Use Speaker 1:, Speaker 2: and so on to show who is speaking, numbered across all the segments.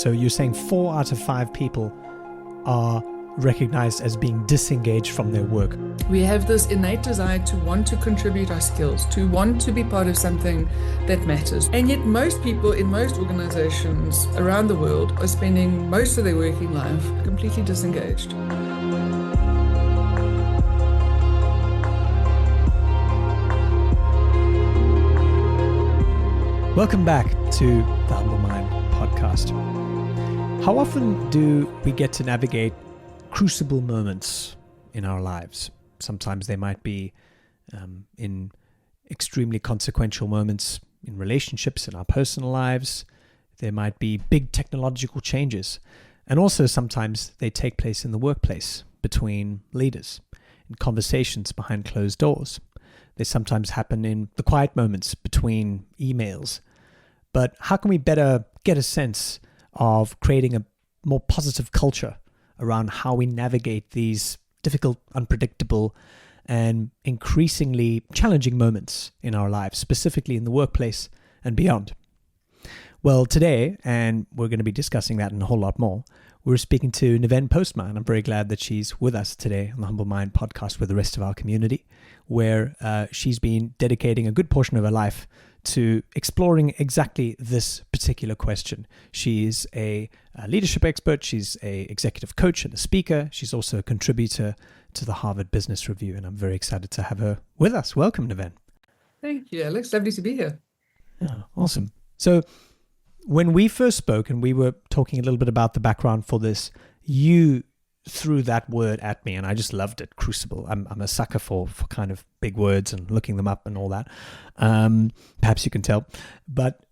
Speaker 1: So you're saying 4 out of 5 people are recognized as being disengaged from their work.
Speaker 2: We have this innate desire to want to contribute our skills, to want to be part of something that matters. And yet most people in most organizations around the world are spending most of their working life completely disengaged.
Speaker 1: Welcome back to the Humble Mind podcast. How often do we get to navigate crucible moments in our lives? Sometimes they might be in extremely consequential moments in relationships, in our personal lives. There might be big technological changes. And also sometimes they take place in the workplace between leaders, in conversations behind closed doors. They sometimes happen in the quiet moments between emails. But how can we better get a sense of creating a more positive culture around how we navigate these difficult, unpredictable, and increasingly challenging moments in our lives, specifically in the workplace and beyond? Well, today, and we're going to be discussing that and a whole lot more, we're speaking to Niven Postma, and I'm very glad that she's with us today on the Humble Mind podcast with the rest of our community, where she's been dedicating a good portion of her life to exploring exactly this particular question. She is a leadership expert, she's an executive coach and a speaker. She's also a contributor to the Harvard Business Review, and I'm very excited to have her with us. Welcome, Niven.
Speaker 2: Thank you, Alex. Lovely to be here.
Speaker 1: Yeah, awesome. So when we first spoke and we were talking a little bit about the background for this, you threw that word at me and I just loved it, crucible. I'm a sucker for kind of big words and looking them up and all that. Perhaps you can tell. But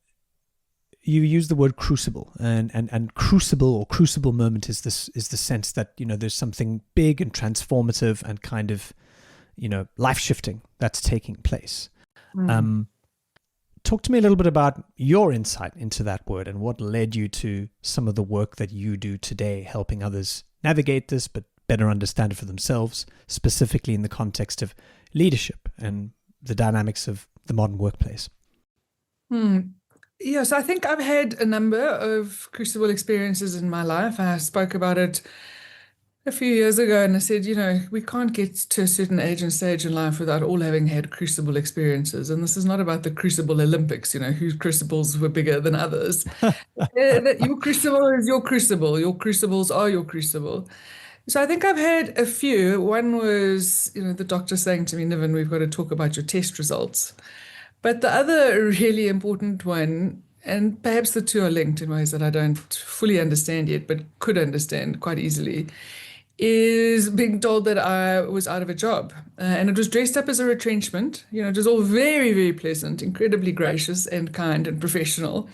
Speaker 1: you use the word crucible, and crucible or crucible moment is the sense that, you know, there's something big and transformative and kind of, you know, life-shifting that's taking place. Talk to me a little bit about your insight into that word and what led you to some of the work that you do today, helping others navigate this, but better understand it for themselves, specifically in the context of leadership and the dynamics of the modern workplace.
Speaker 2: Yes, I think I've had a number of crucible experiences in my life. I spoke about it a few years ago, and I said, you know, we can't get to a certain age and stage in life without all having had crucible experiences. And this is not about the Crucible Olympics, you know, whose crucibles were bigger than others. Your crucible is your crucible. Your crucibles are your crucible. So I think I've had a few. One was, you know, the doctor saying to me, Niven, we've got to talk about your test results. But the other really important one, and perhaps the two are linked in ways that I don't fully understand yet, but could understand quite easily, is being told that I was out of a job. And it was dressed up as a retrenchment. You know, it was all very, very pleasant, incredibly gracious and kind and professional,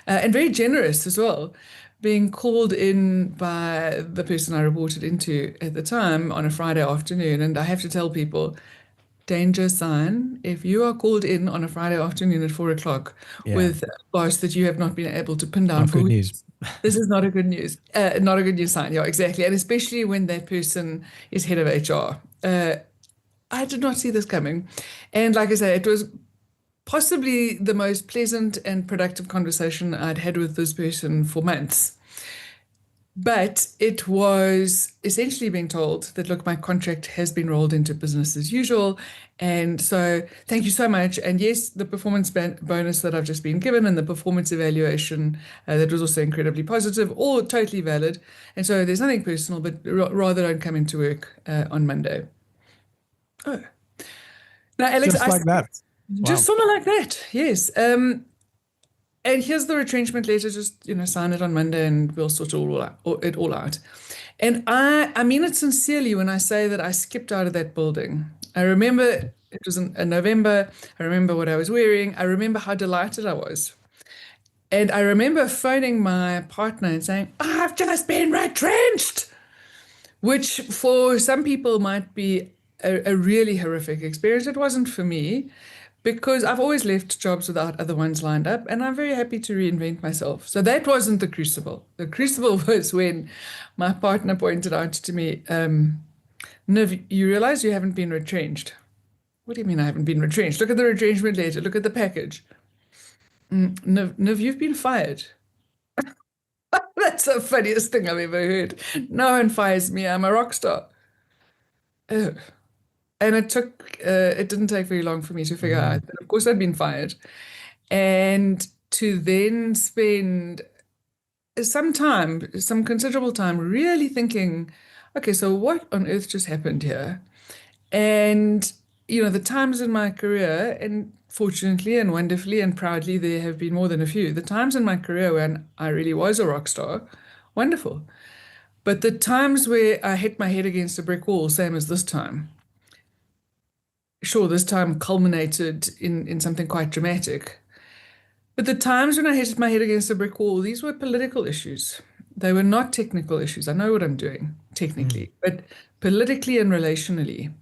Speaker 2: and very generous as well. Being called in by the person I reported into at the time on a Friday afternoon. And I have to tell people, danger sign, if you are called in on a Friday afternoon at 4:00 with a boss that you have not been able to pin down
Speaker 1: Not
Speaker 2: for
Speaker 1: good
Speaker 2: weeks,
Speaker 1: news.
Speaker 2: this is not a good news. Not a good news sign. Yeah, exactly. And especially when that person is head of HR. I did not see this coming. And like I say, it was possibly the most pleasant and productive conversation I'd had with this person for months. But it was essentially being told that, look, my contract has been rolled into business as usual. And so thank you so much. And yes, the performance bonus that I've just been given and the performance evaluation that was also incredibly positive, all totally valid. And so there's nothing personal, but rather don't come into work on Monday. Oh. Now, Alex,
Speaker 1: Just like that.
Speaker 2: Just
Speaker 1: Wow.
Speaker 2: sort of like that, yes. And here's the retrenchment letter, just, you know, sign it on Monday and we'll sort it all out. And I mean it sincerely when I say that I skipped out of that building. I remember it was in November. I remember what I was wearing. I remember how delighted I was. And I remember phoning my partner and saying, I've just been retrenched, which for some people might be a really horrific experience. It wasn't for me, because I've always left jobs without other ones lined up, and I'm very happy to reinvent myself. So that wasn't the crucible. The crucible was when my partner pointed out to me, Niv, you realize you haven't been retrenched. What do you mean I haven't been retrenched? Look at the retrenchment letter. Look at the package. Niv, you've been fired. That's the funniest thing I've ever heard. No one fires me. I'm a rock star. Oh. And it didn't take very long for me to figure
Speaker 1: Mm,
Speaker 2: out that, of course, I'd been fired. And to then spend some time, some considerable time, really thinking, okay, so what on earth just happened here? And, the times in my career, and fortunately and wonderfully and proudly, there have been more than a few. The times in my career when I really was a rock star, wonderful. But the times where I hit my head against a brick wall, same as this time, sure, this time culminated in something quite dramatic. But the times when I hit my head against a brick wall, these were political issues. They were not technical issues. I know what I'm doing
Speaker 1: mm.
Speaker 2: technically, but politically and relationally,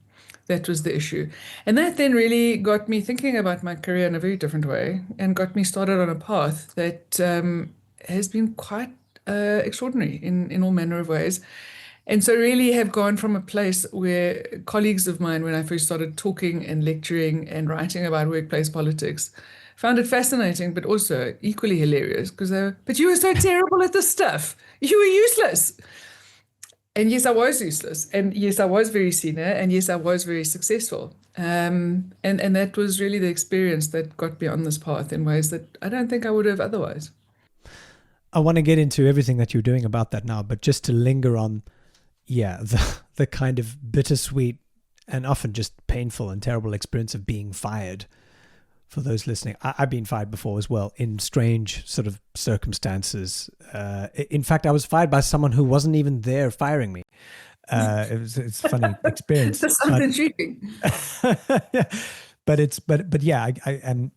Speaker 2: that was the issue. And that then really got me thinking about my career in a very different way and got me started on a path that has been quite extraordinary in all manner of ways. And so, really, have gone from a place where colleagues of mine, when I first started talking and lecturing and writing about workplace politics, found it fascinating, but also equally hilarious because they were, but you were so terrible at this stuff. You were useless. And yes, I was useless. And yes, I was very senior. And yes, I was very successful. And that was really the experience that got me on this path in ways that I don't think I would have otherwise.
Speaker 1: I want to get into everything that you're doing about that now, but just to linger on, yeah, the kind of bittersweet and often just painful and terrible experience of being fired. For those listening, I've been fired before as well in strange sort of circumstances. In fact, I was fired by someone who wasn't even there firing me. It's a funny experience.
Speaker 2: That sounds intriguing.
Speaker 1: Yeah, but yeah, I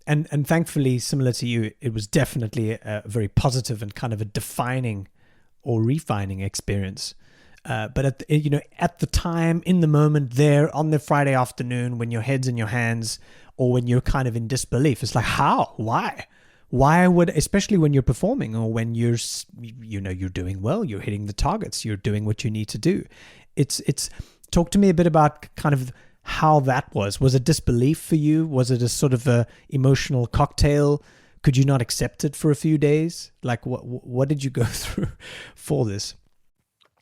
Speaker 1: and thankfully, similar to you, it was definitely a very positive and kind of a defining or refining experience. But at the time, in the moment, there on the Friday afternoon, when your head's in your hands, or when you're kind of in disbelief, it's like, how? Why would, especially when you're performing or when you're doing well, you're hitting the targets, you're doing what you need to do. It's talk to me a bit about kind of how that was. Was it disbelief for you? Was it a sort of a emotional cocktail? Could you not accept it for a few days? Like what did you go through for this?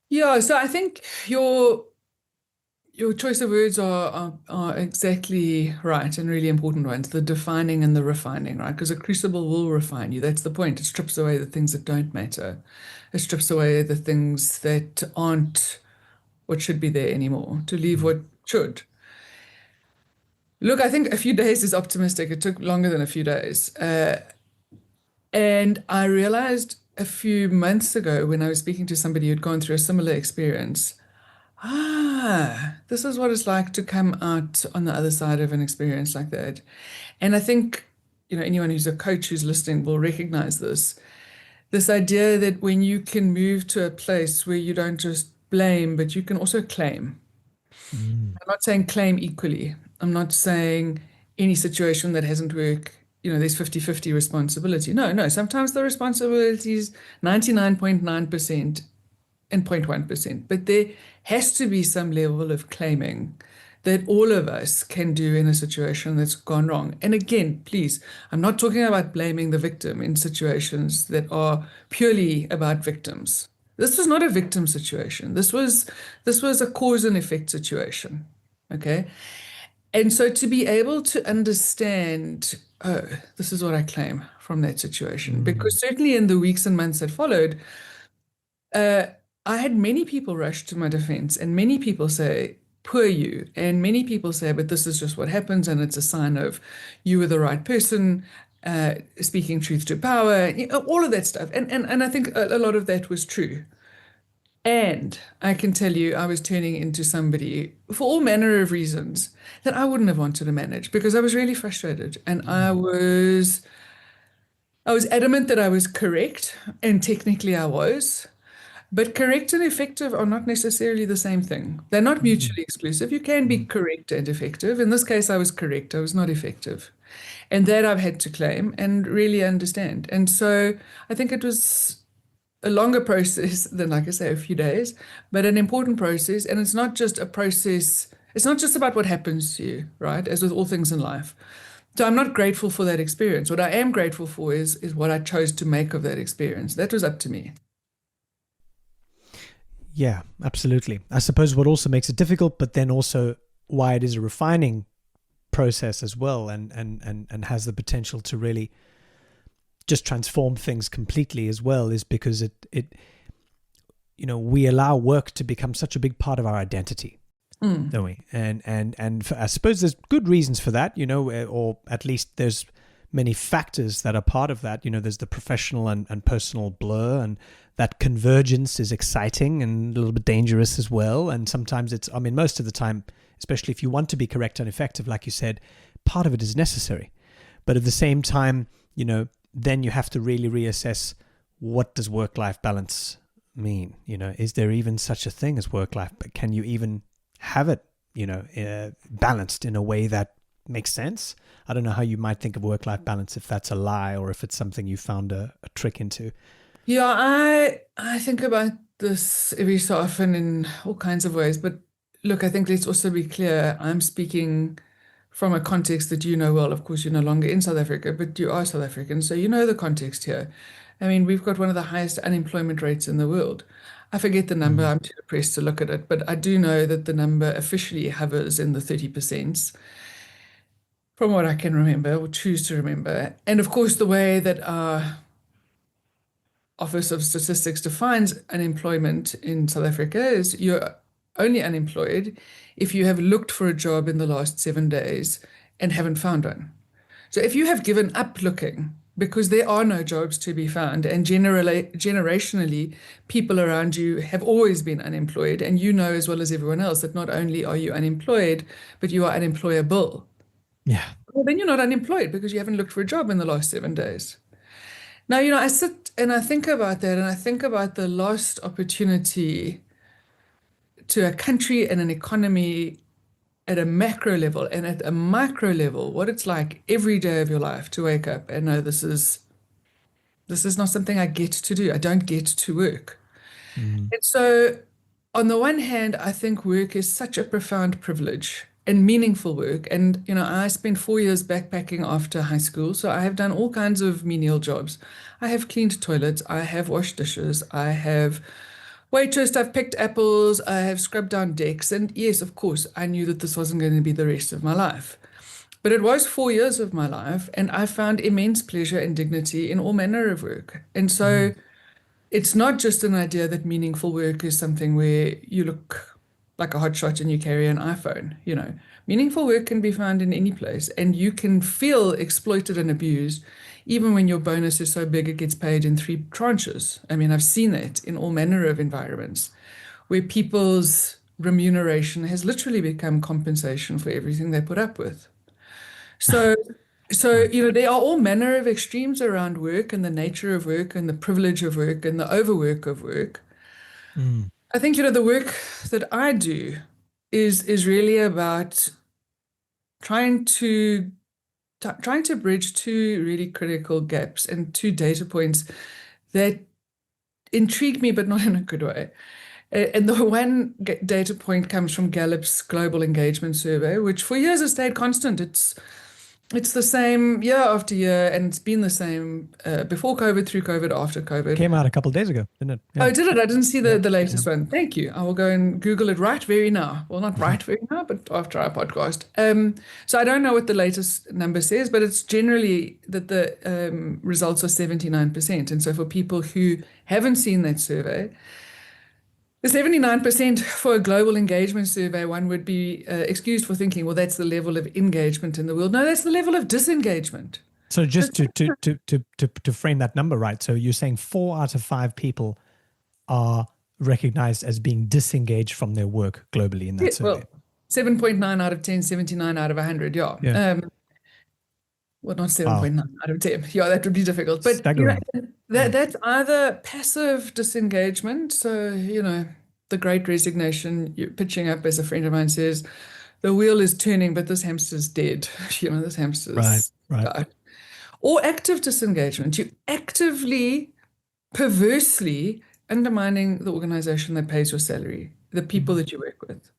Speaker 2: Yeah, so I think your choice of words are exactly right and really important ones, the defining and the refining, right? Because a crucible will refine you. That's the point. It strips away the things that don't matter. It strips away the things that aren't what should be there anymore, to leave
Speaker 1: Mm.
Speaker 2: what should. Look, I think a few days is optimistic. It took longer than a few days. And I realized a few months ago when I was speaking to somebody who'd gone through a similar experience. This is what it's like to come out on the other side of an experience like that. And I think, anyone who's a coach who's listening will recognize this. This idea that when you can move to a place where you don't just blame, but you can also claim.
Speaker 1: Mm.
Speaker 2: I'm not saying claim equally. I'm not saying any situation that hasn't worked, there's 50-50 responsibility. No, no. Sometimes the responsibility is 99.9% and 0.1%. But there has to be some level of claiming that all of us can do in a situation that's gone wrong. And again, please, I'm not talking about blaming the victim in situations that are purely about victims. This was not a victim situation. This was a cause and effect situation. Okay. And so to be able to understand, oh, this is what I claim from that situation,
Speaker 1: Mm.
Speaker 2: because certainly in the weeks and months that followed, uh, I had many people rush to my defense, and many people say, poor you. And many people say, but this is just what happens, and it's a sign of you were the right person, speaking truth to power, all of that stuff. And I think a lot of that was true. And I can tell you, I was turning into somebody for all manner of reasons that I wouldn't have wanted to manage because I was really frustrated and I was adamant that I was correct, and technically I was. But correct and effective are not necessarily the same thing. They're not
Speaker 1: Mm.
Speaker 2: mutually exclusive. You can be
Speaker 1: Mm.
Speaker 2: correct and effective. In this case, I was correct. I was not effective. And that I've had to claim and really understand. And so I think it was a longer process than, like I say, a few days, but an important process. And it's not just a process, it's not just about what happens to you, right? As with all things in life. So I'm not grateful for that experience. What I am grateful for is what I chose to make of that experience. That was up to me.
Speaker 1: Yeah, absolutely. I suppose what also makes it difficult, but then also why it is a refining process as well, and has the potential to really just transform things completely as well, is because it we allow work to become such a big part of our identity, don't we? And I suppose there's good reasons for that, or at least there's many factors that are part of that. There's the professional and personal blur, and that convergence is exciting and a little bit dangerous as well. And sometimes most of the time, especially if you want to be correct and effective, like you said, part of it is necessary. But at the same time, then you have to really reassess, what does work-life balance mean? Is there even such a thing as work-life? But can you even have it, balanced in a way that makes sense? I don't know how you might think of work-life balance, if that's a lie or if it's something you found a trick into.
Speaker 2: Yeah, I think about this every so often in all kinds of ways. But look, I think let's also be clear. I'm speaking from a context that you know well. Of course, you're no longer in South Africa, but you are South African, so you know the context here. I mean, we've got one of the highest unemployment rates in the world. I forget the number,
Speaker 1: Mm.
Speaker 2: I'm too depressed to look at it, but I do know that the number officially hovers in the 30%, from what I can remember or choose to remember. And of course, the way that our Office of Statistics defines unemployment in South Africa is you're only unemployed if you have looked for a job in the last 7 days and haven't found one. So if you have given up looking because there are no jobs to be found, and generationally, people around you have always been unemployed, and you know as well as everyone else that not only are you unemployed, but you are unemployable.
Speaker 1: Yeah.
Speaker 2: Well, then you're not unemployed because you haven't looked for a job in the last 7 days. Now, I sit and I think about that, and I think about the lost opportunity to a country and an economy at a macro level, and at a micro level, what it's like every day of your life to wake up and know this is not something I get to do. I don't get to work.
Speaker 1: Mm.
Speaker 2: And so, on the one hand, I think work is such a profound privilege and meaningful work. And, I spent 4 years backpacking after high school. So I have done all kinds of menial jobs. I have cleaned toilets. I have washed dishes. I have waitressed. I've picked apples. I have scrubbed down decks. And yes, of course, I knew that this wasn't going to be the rest of my life. But it was 4 years of my life. And I found immense pleasure and dignity in all manner of work. And
Speaker 1: Mm.
Speaker 2: so, it's not just an idea that meaningful work is something where you look like a hotshot and you carry an iPhone. Meaningful work can be found in any place, and you can feel exploited and abused even when your bonus is so big it gets paid in three tranches. I mean, I've seen that in all manner of environments where people's remuneration has literally become compensation for everything they put up with. So, so,
Speaker 1: Right.
Speaker 2: there are all manner of extremes around work and the nature of work and the privilege of work and the overwork of work.
Speaker 1: Mm.
Speaker 2: I think, the work that I do is really about trying to trying to bridge two really critical gaps and two data points that intrigue me, but not in a good way. And the one data point comes from Gallup's Global Engagement Survey, which for years has stayed constant. It's the same year after year, and it's been the same before COVID, through COVID, after COVID.
Speaker 1: Came out a couple of days ago, didn't it? Yeah.
Speaker 2: Oh, did it? I didn't see the,
Speaker 1: Yeah.
Speaker 2: the
Speaker 1: Yeah.
Speaker 2: latest one. Thank you. I will go and Google it right very now. Well, not right very now, but after our podcast. So I don't know what the latest number says, but it's generally that the results are 79%. And so for people who haven't seen that survey, the 79% for a global engagement survey, one would be excused for thinking, well, that's the level of engagement in the world. No, that's the level of disengagement.
Speaker 1: So
Speaker 2: So
Speaker 1: just to frame that number right, so you're saying 4 out of 5 people are recognized as being disengaged from their work globally in
Speaker 2: yeah,
Speaker 1: that survey.
Speaker 2: well, 7.9 out of 10, 79 out of 100, yeah.
Speaker 1: Yeah.
Speaker 2: Well, not
Speaker 1: Wow.
Speaker 2: 7.9 out of 10. Yeah, that would be difficult. But
Speaker 1: Staggering. Yeah.
Speaker 2: that's either passive disengagement, so the great resignation, you're pitching up, as a friend of mine says, the wheel is turning, but this hamster's dead. This
Speaker 1: Right.
Speaker 2: hamster's
Speaker 1: Right.
Speaker 2: died. Or active disengagement. You actively, perversely undermining the organization that pays your salary, the people
Speaker 1: Mhm.
Speaker 2: that you work with.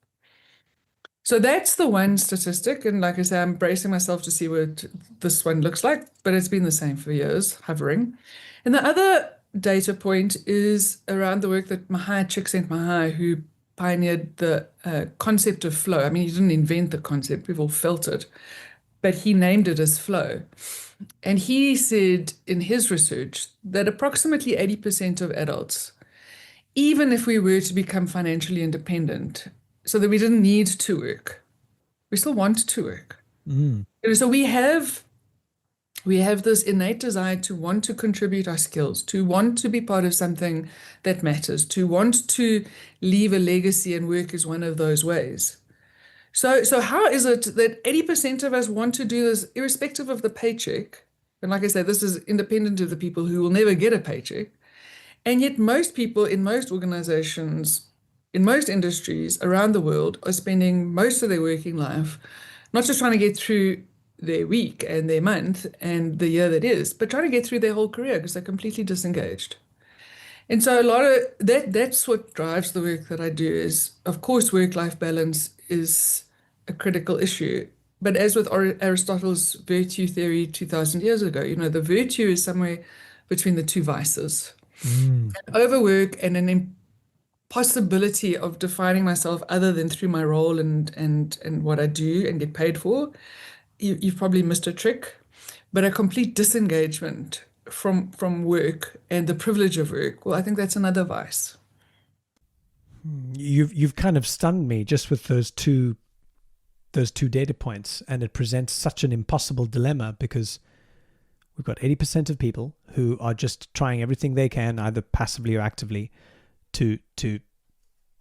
Speaker 2: So that's the one statistic. And like I say, I'm bracing myself to see what this one looks like, but it's been the same for years, hovering. And the other data point is around the work that Mahai Csikszentmihalyi, who pioneered the concept of flow. I mean, he didn't invent the concept, we've all felt it, but he named it as flow. And he said in his research that approximately 80% of adults, even if we were to become financially independent, so that we didn't need to work, we still want to work.
Speaker 1: Mm.
Speaker 2: So we have this innate desire to want to contribute our skills, to want to be part of something that matters, to want to leave a legacy, and work is one of those ways. So how is it that 80% of us want to do this irrespective of the paycheck? And like I say, this is independent of the people who will never get a paycheck. And yet most people in most organizations, in most industries around the world are spending most of their working life not just trying to get through their week and their month and the year that is, but trying to get through their whole career because they're completely disengaged. And so a lot of that's what drives the work that I do is, of course, work-life balance is a critical issue. But as with Aristotle's virtue theory 2000 years ago, the virtue is somewhere between the two vices.
Speaker 1: Mm.
Speaker 2: Overwork and an impossibility of defining myself other than through my role and what I do and get paid for. You've probably missed a trick, but a complete disengagement from work and the privilege of work, well, I think that's another vice.
Speaker 1: You've kind of stunned me just with those two data points, and it presents such an impossible dilemma because we've got 80% of people who are just trying everything they can, either passively or actively, to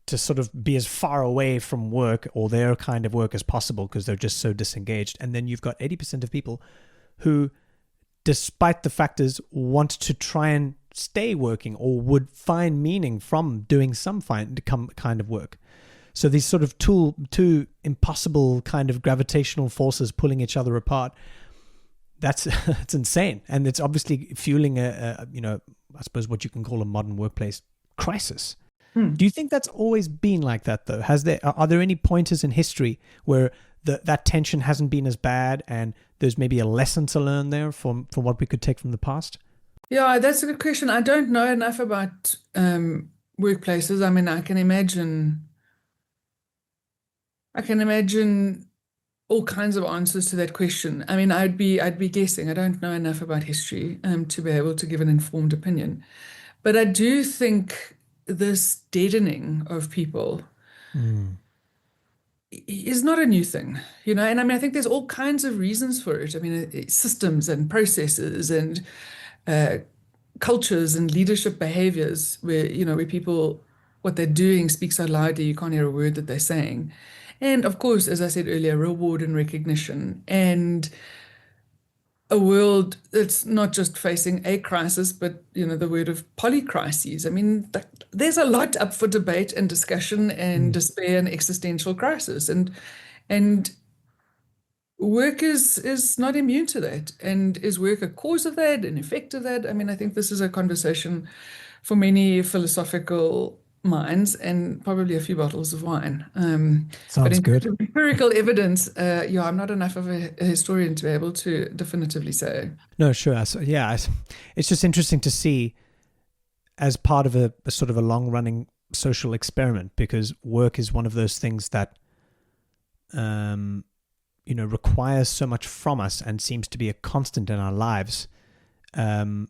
Speaker 1: sort of be as far away from work or their kind of work as possible because they're just so disengaged. And then you've got 80% of people who, despite the factors, want to try and stay working or would find meaning from doing some kind of work. So these sort of two impossible kind of gravitational forces pulling each other apart, that's insane. And it's obviously fueling I suppose what you can call a modern workplace crisis. Do you think that's always been like that, though? Are there any pointers in history where that tension hasn't been as bad, and there's maybe a lesson to learn there from what we could take from the past?
Speaker 2: Yeah, that's a good question. I don't know enough about workplaces. I mean, I can imagine all kinds of answers to that question. I mean, I'd be guessing. I don't know enough about history to be able to give an informed opinion. But I do think this deadening of people is not a new thing, and I mean, I think there's all kinds of reasons for it. I mean, systems and processes and cultures and leadership behaviors where people, what they're doing speaks so loudly, you can't hear a word that they're saying. And of course, as I said earlier, reward and recognition, and a world that's not just facing a crisis, but the word of polycrises. I mean, there's a lot up for debate and discussion and despair and existential crisis, and work is not immune to that. And is work a cause of that, an effect of that? I mean, I think this is a conversation for many philosophical minds and probably a few bottles of wine. But
Speaker 1: Sounds
Speaker 2: in
Speaker 1: good.
Speaker 2: terms of empirical evidence, I'm not enough of a historian to be able to definitively say.
Speaker 1: No, sure. So, yeah, it's just interesting to see as part of a sort of a long-running social experiment, because work is one of those things that requires so much from us and seems to be a constant in our lives. And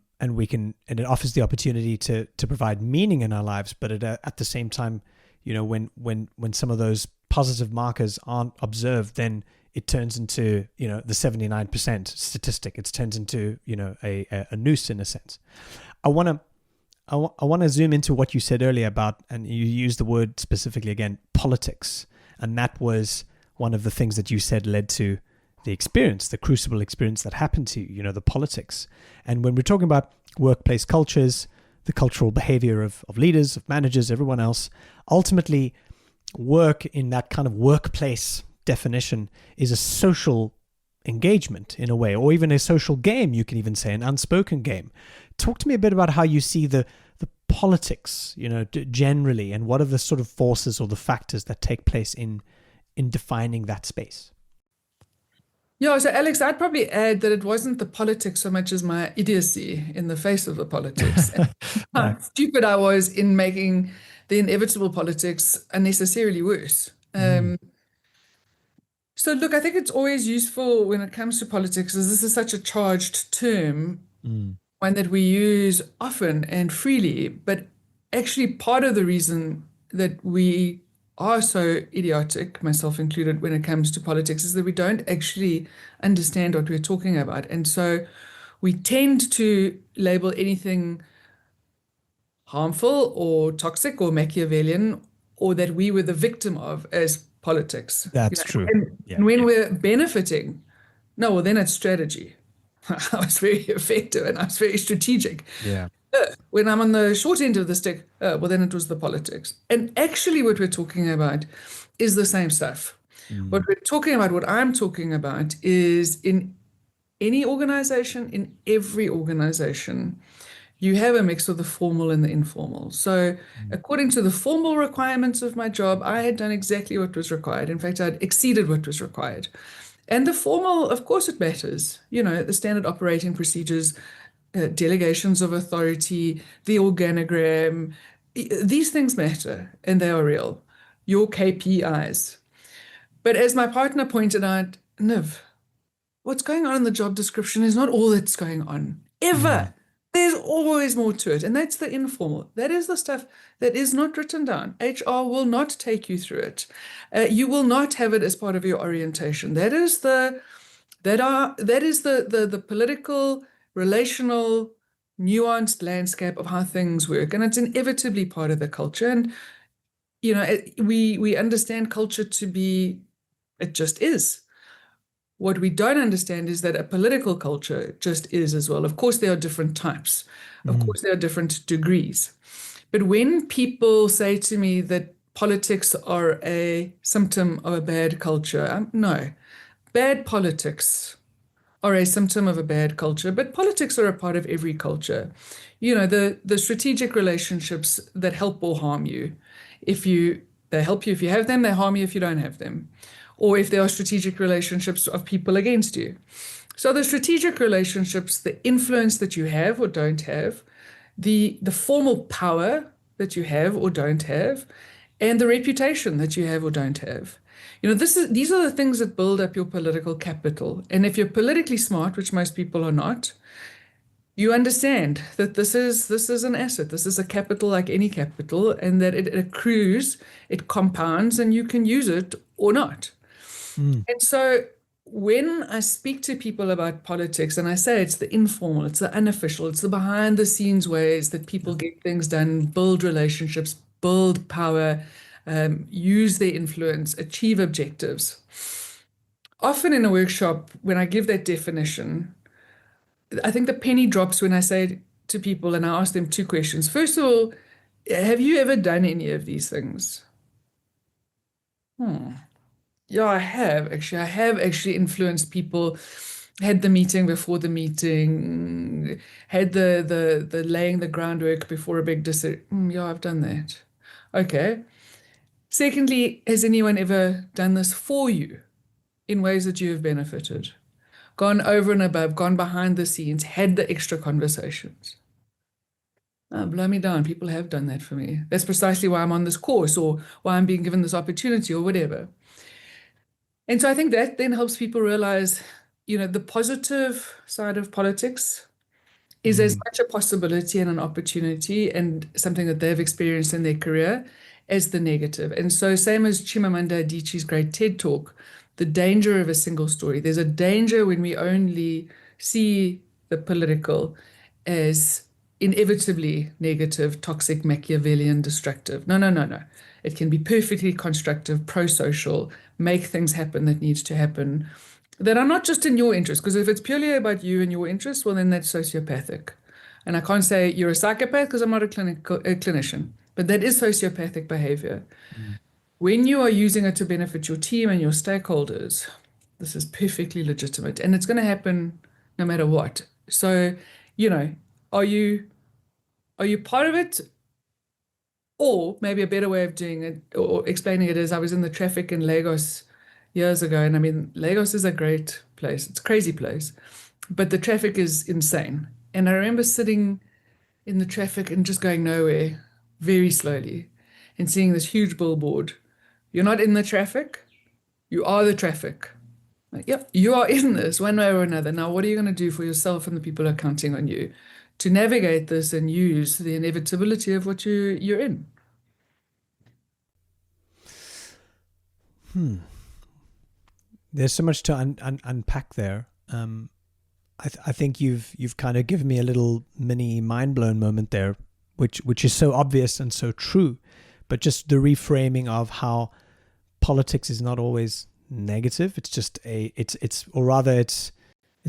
Speaker 1: it offers the opportunity to provide meaning in our lives, but at the same time, when some of those positive markers aren't observed, then it turns into the 79% statistic. It turns into a noose in a sense. I want to zoom into what you said earlier about, and you used the word specifically again, politics, and that was one of the things that you said led to the crucible experience that happened to you, the politics. And when we're talking about workplace cultures, the cultural behavior of leaders, of managers, everyone else, ultimately work in that kind of workplace definition is a social engagement in a way, or even a social game, you can even say, an unspoken game. Talk to me a bit about how you see the politics, generally, and what are the sort of forces or the factors that take place in defining that space.
Speaker 2: Yeah, so Alex, I'd probably add that it wasn't the politics so much as my idiocy in the face of the politics, and
Speaker 1: Right.
Speaker 2: how stupid I was in making the inevitable politics unnecessarily worse.
Speaker 1: Mm,
Speaker 2: So look, I think it's always useful when it comes to politics, as this is such a charged term,
Speaker 1: mm,
Speaker 2: one that we use often and freely, but actually part of the reason that we are so idiotic, myself included, when it comes to politics is that we don't actually understand what we're talking about. And so we tend to label anything harmful or toxic or Machiavellian or that we were the victim of as politics.
Speaker 1: that's true.
Speaker 2: And
Speaker 1: Yeah.
Speaker 2: when we're benefiting, no, well, then it's strategy. I was very effective and I was very strategic.
Speaker 1: Yeah.
Speaker 2: When I'm on the short end of the stick, well, then it was the politics. And actually, what we're talking about is the same stuff. What
Speaker 1: Mm,
Speaker 2: we're talking about, what I'm talking about, is in any organization, in every organization, you have a mix of the formal and the informal. So,
Speaker 1: mm,
Speaker 2: according to the formal requirements of my job, I had done exactly what was required. In fact, I'd exceeded what was required. And the formal, of course, it matters. You know, the standard operating procedures, delegations of authority, the organogram, these things matter and they are real. Your KPIs. But as my partner pointed out, Niv, what's going on in the job description is not all that's going on,
Speaker 1: mm,
Speaker 2: ever. There's always more to it. And that's the informal. That is the stuff that is not written down. HR will not take you through it. You will not have it as part of your orientation. That is the political, relational, nuanced landscape of how things work. And it's inevitably part of the culture. And we understand culture to be, it just is. What we don't understand is that a political culture just is as well. Of course, there are different types. Of
Speaker 1: mm,
Speaker 2: course, there are different degrees. But when people say to me that politics are a symptom of a bad culture, no. Bad politics are a symptom of a bad culture, but politics are a part of every culture. You know, the strategic relationships that help or harm you. If you They help you if you have them, they harm you if you don't have them. Or if there are strategic relationships of people against you. So the strategic relationships, the influence that you have or don't have, the formal power that you have or don't have, and the reputation that you have or don't have. These are the things that build up your political capital. And if you're politically smart, which most people are not, you understand that this is an asset. This is a capital like any capital, and that it accrues, it compounds, and you can use it or not.
Speaker 1: mm.
Speaker 2: And so when I speak to people about politics and I say it's the informal, it's the unofficial, it's the behind the scenes ways that people get things done, build relationships, build power, use their influence, achieve objectives. Often in a workshop, when I give that definition, I think the penny drops when I say to people and I ask them two questions. First of all, have you ever done any of these things? Hmm. Yeah, I have actually. I have actually influenced people, had the meeting before the meeting, had the laying the groundwork before a big decision. Yeah, I've done that. Okay. Secondly, has anyone ever done this for you in ways that you have benefited? Gone over and above, gone behind the scenes, had the extra conversations. Oh, blow me down. People have done that for me. That's precisely why I'm on this course or why I'm being given this opportunity or whatever. And so I think that then helps people realize, the positive side of politics is as
Speaker 1: Mm,
Speaker 2: much a possibility and an opportunity and something that they've experienced in their career as the negative. And so, same as Chimamanda Adichie's great TED talk, the danger of a single story. There's a danger when we only see the political as inevitably negative, toxic, Machiavellian, destructive. No, no, no, no. It can be perfectly constructive, pro-social, make things happen that needs to happen that are not just in your interest. Because if it's purely about you and your interests, well, then that's sociopathic. And I can't say you're a psychopath because I'm not a clinician, but that is sociopathic behavior.
Speaker 1: mm,
Speaker 2: When you are using it to benefit your team and your stakeholders, this is perfectly legitimate and it's going to happen no matter what. So, you know, are you are you part of it? Or maybe a better way of doing it or explaining it is I was in the traffic in Lagos years ago, and I mean, Lagos is a great place. It's a crazy place, but the traffic is insane. And I remember sitting in the traffic and just going nowhere very slowly and seeing this huge billboard. You're not in the traffic, you are the traffic. Like, yep, you are in this one way or another. Now, what are you going to do for yourself and the people who are counting on you to navigate this and use the inevitability of what you're in?
Speaker 1: There's so much to unpack there. I think you've kind of given me a little mini mind blown moment there, which is so obvious and so true, but just the reframing of how politics is not always negative. It's just it's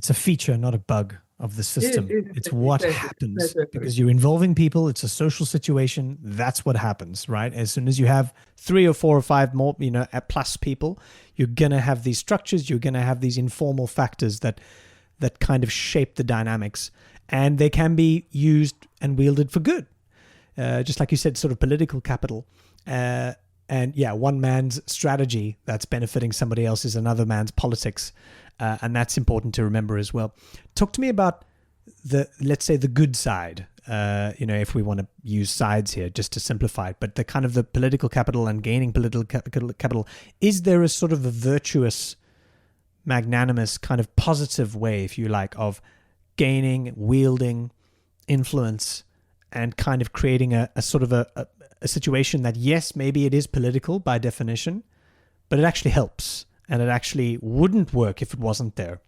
Speaker 1: a feature, not a bug of the system. It's what happens because you're involving people. It's a social situation. That's what happens, right? As soon as you have 3 or 4 or 5 more, plus people, you're gonna have these structures. You're gonna have these informal factors that kind of shape the dynamics, and they can be used and wielded for good. Just like you said, sort of political capital. And yeah, one man's strategy that's benefiting somebody else is another man's politics. And that's important to remember as well. Talk to me about let's say the good side, if we want to use sides here just to simplify it, but the kind of the political capital and gaining political capital. Is there a sort of a virtuous, magnanimous kind of positive way, if you like, of gaining, wielding influence and kind of creating a sort of a situation that, yes, maybe it is political by definition, but it actually helps and it actually wouldn't work if it wasn't there?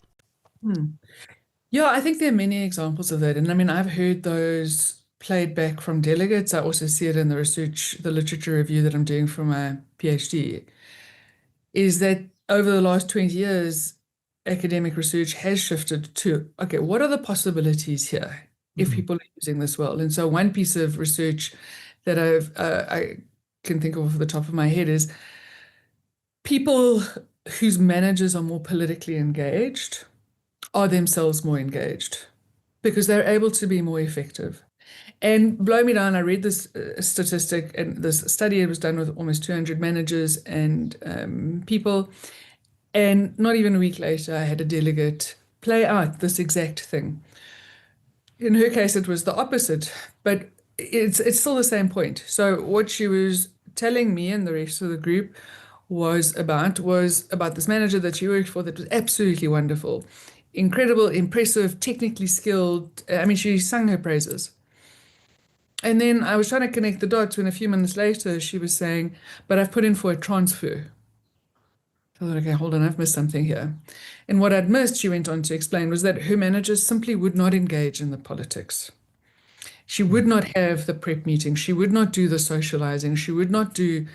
Speaker 2: Yeah, I think there are many examples of that. And I mean, I've heard those played back from delegates. I also see it in the research, the literature review that I'm doing for my PhD, is that over the last 20 years, academic research has shifted to, okay, what are the possibilities here if people are using this well? And so one piece of research that I can think of off the top of my head is people whose managers are more politically engaged are themselves more engaged because they're able to be more effective. And blow me down, I read this statistic, and this study was done with almost 200 managers and people. And not even a week later, I had a delegate play out this exact thing. In her case, it was the opposite, but it's still the same point. So what she was telling me and the rest of the group was about this manager that she worked for that was absolutely wonderful, incredible, impressive, technically skilled. I mean, she sang her praises. And then I was trying to connect the dots when a few minutes later she was saying, but I've put in for a transfer. I thought, okay, hold on, I've missed something here. And what I'd missed, she went on to explain, was that her managers simply would not engage in the politics. She would not have the prep meetings. She would not do the socializing. She would not do,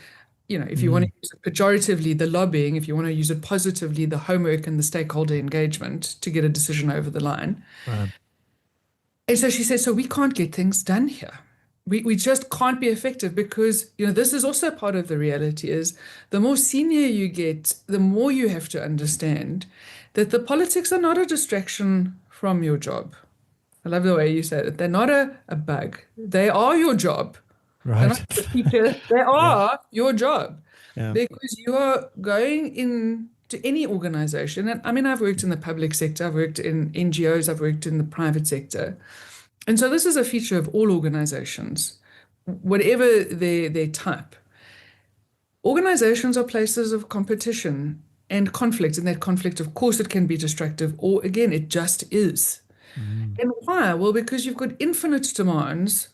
Speaker 2: if you want to use it pejoratively, the lobbying, if you want to use it positively, the homework and the stakeholder engagement to get a decision over the line.
Speaker 1: Right.
Speaker 2: And so she said, so we can't get things done here. We just can't be effective because, this is also part of the reality is the more senior you get, the more you have to understand that the politics are not a distraction from your job. I love the way you said it. They're not a bug. They are your job. They're not
Speaker 1: Right.
Speaker 2: the teacher. They are your job.
Speaker 1: Yeah.
Speaker 2: Because you are going into any organization. And I mean, I've worked in the public sector, I've worked in NGOs, I've worked in the private sector. And so this is a feature of all organizations, whatever their type. Organizations are places of competition and conflict. And that conflict, of course, it can be destructive, or again, it just is. And why? Well, because you've got infinite demands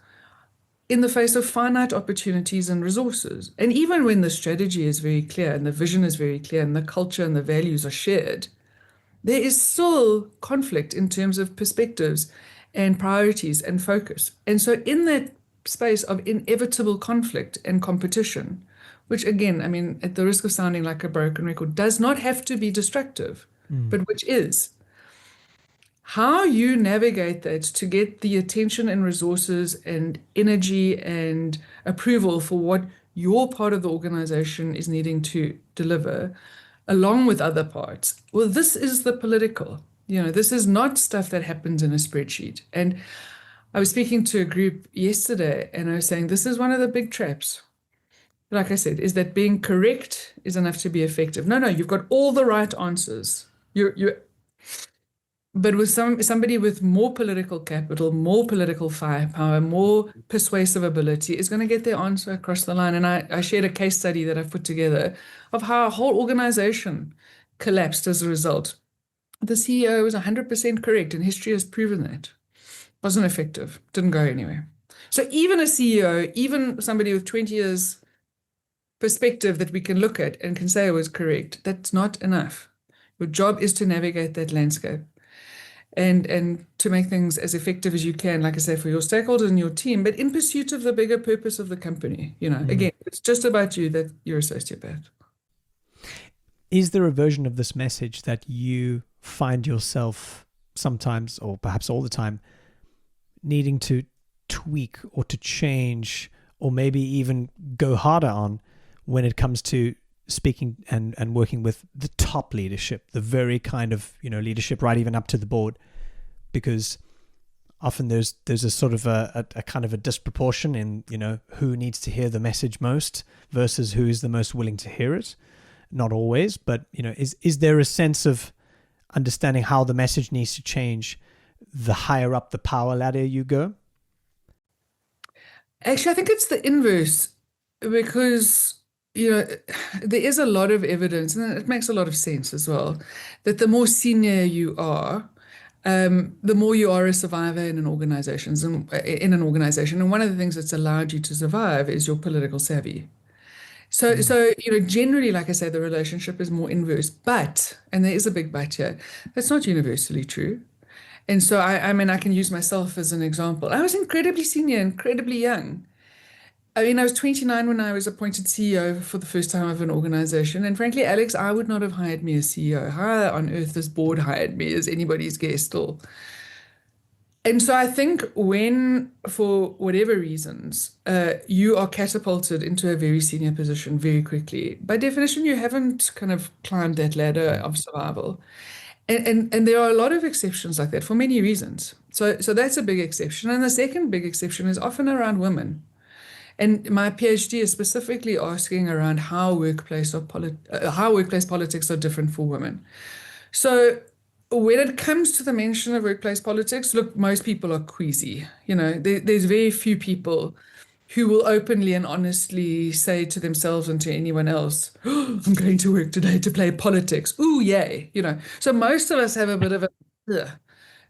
Speaker 2: in the face of finite opportunities and resources. And even when the strategy is very clear and the vision is very clear and the culture and the values are shared, there is still conflict in terms of perspectives and priorities and focus. And so in that space of inevitable conflict and competition, which again, I mean, at the risk of sounding like a broken record, does not have to be destructive, but which is, how you navigate that to get the attention and resources and energy and approval for what your part of the organization is needing to deliver, along with other parts. Well, this is the political. This is not stuff that happens in a spreadsheet. And I was speaking to a group yesterday and I was saying, this is one of the big traps. like I said, is that being correct is enough to be effective. No, you've got all the right answers. You but with somebody with more political capital, more political firepower, more persuasive ability is going to get their answer across the line. And I shared a case study that I've put together of how a whole organization collapsed as a result. The CEO was 100% correct, and history has proven that. Wasn't effective, didn't go anywhere. So even a CEO, even somebody with 20 years perspective that we can look at and can say it was correct, that's not enough. Your job is to navigate that landscape and to make things as effective as you can, like I say, for your stakeholders and your team, but in pursuit of the bigger purpose of the company. Again, it's just about you, that you're a sociopath.
Speaker 1: Is there a version of this message that you find yourself sometimes, or perhaps all the time, needing to tweak or to change, or maybe even go harder on when it comes to speaking and working with the top leadership, the very kind of, leadership right even up to the board? Because often there's a sort of a kind of a disproportion in, who needs to hear the message most versus who is the most willing to hear it. Not always, but, is there a sense of understanding how the message needs to change the higher up the power ladder you go?
Speaker 2: Actually, I think it's the inverse, because there is a lot of evidence, and it makes a lot of sense as well, that the more senior you are, the more you are a survivor in an organization. And one of the things that's allowed you to survive is your political savvy. So, generally, like I say, the relationship is more inverse, but, and there is a big but here, that's not universally true. And so, I mean, I can use myself as an example. I was incredibly senior, incredibly young. I mean, I was 29 when I was appointed CEO for the first time of an organization. And frankly, Alex, I would not have hired me as CEO. How on earth this board hired me as anybody's guest? And so I think when, for whatever reasons, you are catapulted into a very senior position very quickly, by definition, you haven't kind of climbed that ladder of survival. And there are a lot of exceptions like that for many reasons. So that's a big exception. And the second big exception is often around women. And my PhD is specifically asking around how workplace politics are different for women. So when it comes to the mention of workplace politics, look, most people are queasy. There's very few people who will openly and honestly say to themselves and to anyone else, oh, I'm going to work today to play politics. Ooh, yay. So most of us have a bit of a ugh,